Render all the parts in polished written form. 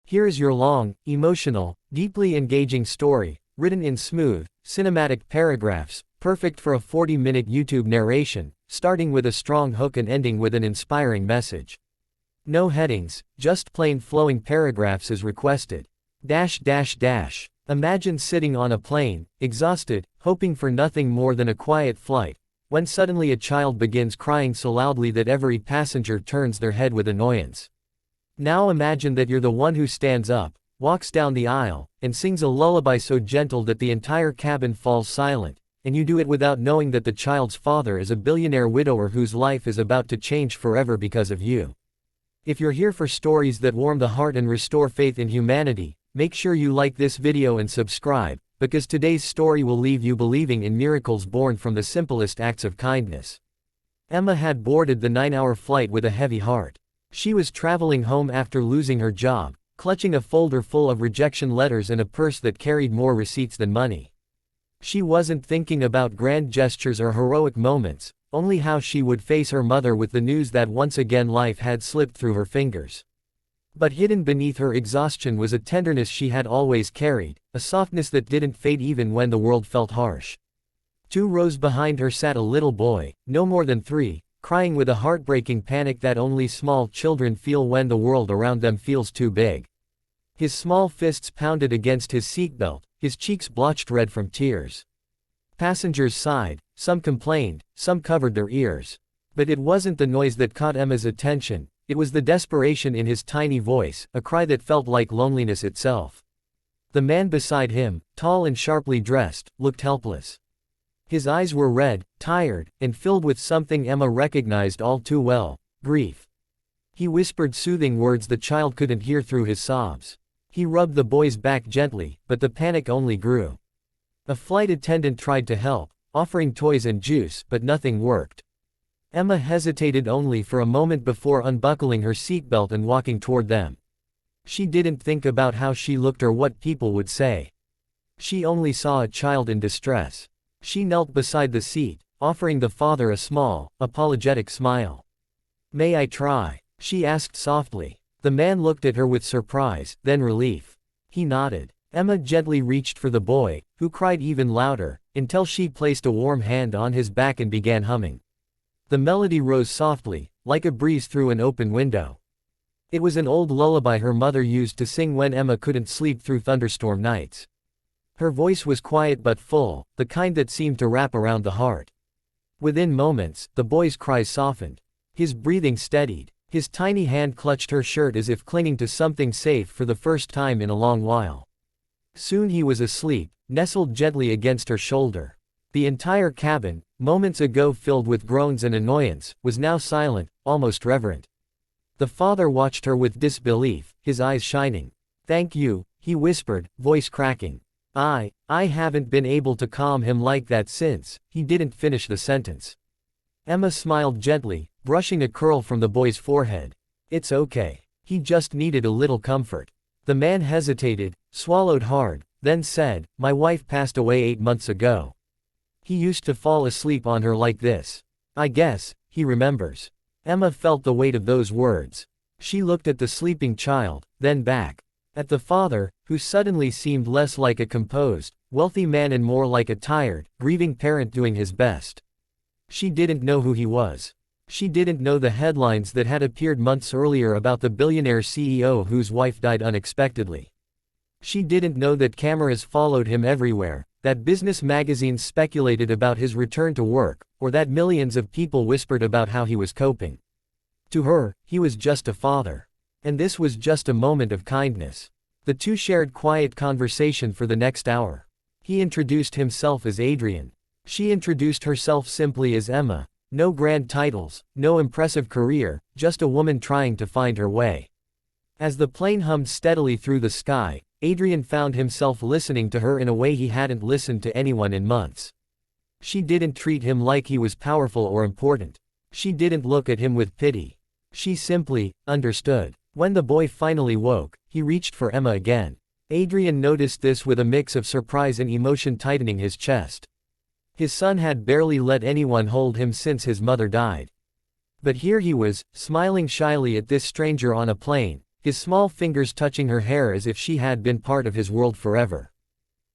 Here is your long, emotional, deeply engaging story, written in smooth, cinematic paragraphs, perfect for a 40-minute YouTube narration, starting with a strong hook and ending with an inspiring message. No headings, just plain flowing paragraphs as requested. Imagine sitting on a plane, exhausted, hoping for nothing more than a quiet flight, when suddenly a child begins crying so loudly that every passenger turns their head with annoyance. Now imagine that you're the one who stands up, walks down the aisle, and sings a lullaby so gentle that the entire cabin falls silent, and you do it without knowing that the child's father is a billionaire widower whose life is about to change forever because of you. If you're here for stories that warm the heart and restore faith in humanity, make sure you like this video and subscribe, because today's story will leave you believing in miracles born from the simplest acts of kindness. Emma had boarded the 9-hour flight with a heavy heart. She was traveling home after losing her job, clutching a folder full of rejection letters and a purse that carried more receipts than money. She wasn't thinking about grand gestures or heroic moments, only how she would face her mother with the news that once again life had slipped through her fingers. But hidden beneath her exhaustion was a tenderness she had always carried, a softness that didn't fade even when the world felt harsh. 2 rows behind her sat a little boy, no more than 3, crying with a heartbreaking panic that only small children feel when the world around them feels too big. His small fists pounded against his seatbelt, his cheeks blotched red from tears. Passengers sighed, some complained, some covered their ears. But it wasn't the noise that caught Emma's attention, it was the desperation in his tiny voice, a cry that felt like loneliness itself. The man beside him, tall and sharply dressed, looked helpless. His eyes were red, tired, and filled with something Emma recognized all too well: grief. He whispered soothing words the child couldn't hear through his sobs. He rubbed the boy's back gently, but the panic only grew. A flight attendant tried to help, offering toys and juice, but nothing worked. Emma hesitated only for a moment before unbuckling her seatbelt and walking toward them. She didn't think about how she looked or what people would say. She only saw a child in distress. She knelt beside the seat, offering the father a small, apologetic smile. "May I try?" she asked softly. The man looked at her with surprise, then relief. He nodded. Emma gently reached for the boy, who cried even louder, until she placed a warm hand on his back and began humming. The melody rose softly, like a breeze through an open window. It was an old lullaby her mother used to sing when Emma couldn't sleep through thunderstorm nights. Her voice was quiet but full, the kind that seemed to wrap around the heart. Within moments, the boy's cries softened. His breathing steadied. His tiny hand clutched her shirt as if clinging to something safe for the first time in a long while. Soon he was asleep, nestled gently against her shoulder. The entire cabin, moments ago filled with groans and annoyance, was now silent, almost reverent. The father watched her with disbelief, his eyes shining. "Thank you," he whispered, voice cracking. I haven't been able to calm him like that since." He didn't finish the sentence. Emma smiled gently, brushing a curl from the boy's forehead. "It's okay. He just needed a little comfort." The man hesitated, swallowed hard, then said, "My wife passed away 8 months ago. He used to fall asleep on her like this. I guess he remembers." Emma felt the weight of those words. She looked at the sleeping child, then back at the father, who suddenly seemed less like a composed, wealthy man and more like a tired, grieving parent doing his best. She didn't know who he was. She didn't know the headlines that had appeared months earlier about the billionaire CEO whose wife died unexpectedly. She didn't know that cameras followed him everywhere, that business magazines speculated about his return to work, or that millions of people whispered about how he was coping. To her, he was just a father. And this was just a moment of kindness. The two shared quiet conversation for the next hour. He introduced himself as Adrian. She introduced herself simply as Emma. No grand titles, no impressive career, just a woman trying to find her way. As the plane hummed steadily through the sky, Adrian found himself listening to her in a way he hadn't listened to anyone in months. She didn't treat him like he was powerful or important. She didn't look at him with pity. She simply understood. When the boy finally woke, he reached for Emma again. Adrian noticed this with a mix of surprise and emotion tightening his chest. His son had barely let anyone hold him since his mother died. But here he was, smiling shyly at this stranger on a plane, his small fingers touching her hair as if she had been part of his world forever.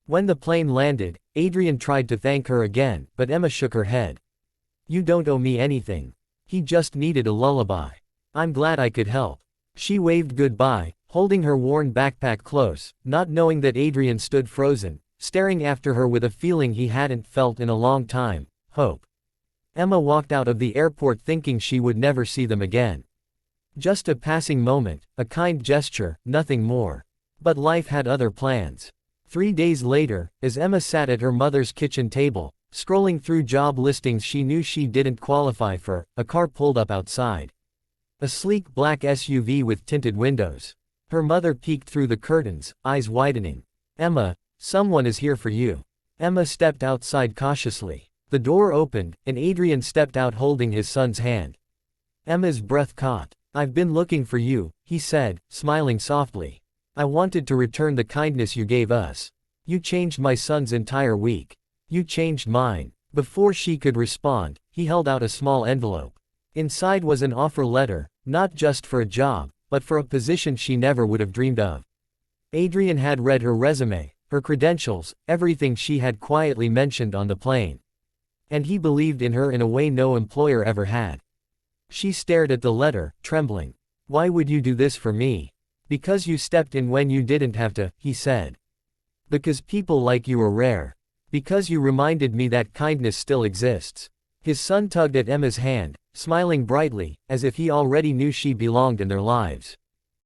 When the plane landed, Adrian tried to thank her again, but Emma shook her head. "You don't owe me anything. He just needed a lullaby. I'm glad I could help." She waved goodbye, holding her worn backpack close, not knowing that Adrian stood frozen, staring after her with a feeling he hadn't felt in a long time: hope. Emma walked out of the airport thinking she would never see them again. Just a passing moment, a kind gesture, nothing more. But life had other plans. 3 days later, as Emma sat at her mother's kitchen table, scrolling through job listings she knew she didn't qualify for, a car pulled up outside. A sleek black SUV with tinted windows. Her mother peeked through the curtains, eyes widening. "Emma, someone is here for you." Emma stepped outside cautiously. The door opened, and Adrian stepped out holding his son's hand. Emma's breath caught. "I've been looking for you," he said, smiling softly. "I wanted to return the kindness you gave us. You changed my son's entire week. You changed mine." Before she could respond, he held out a small envelope. Inside was an offer letter, not just for a job, but for a position she never would have dreamed of. Adrian had read her resume, her credentials, everything she had quietly mentioned on the plane. And he believed in her in a way no employer ever had. She stared at the letter, trembling. "Why would you do this for me?" "Because you stepped in when you didn't have to," he said. "Because people like you are rare. Because you reminded me that kindness still exists." His son tugged at Emma's hand, smiling brightly, as if he already knew she belonged in their lives.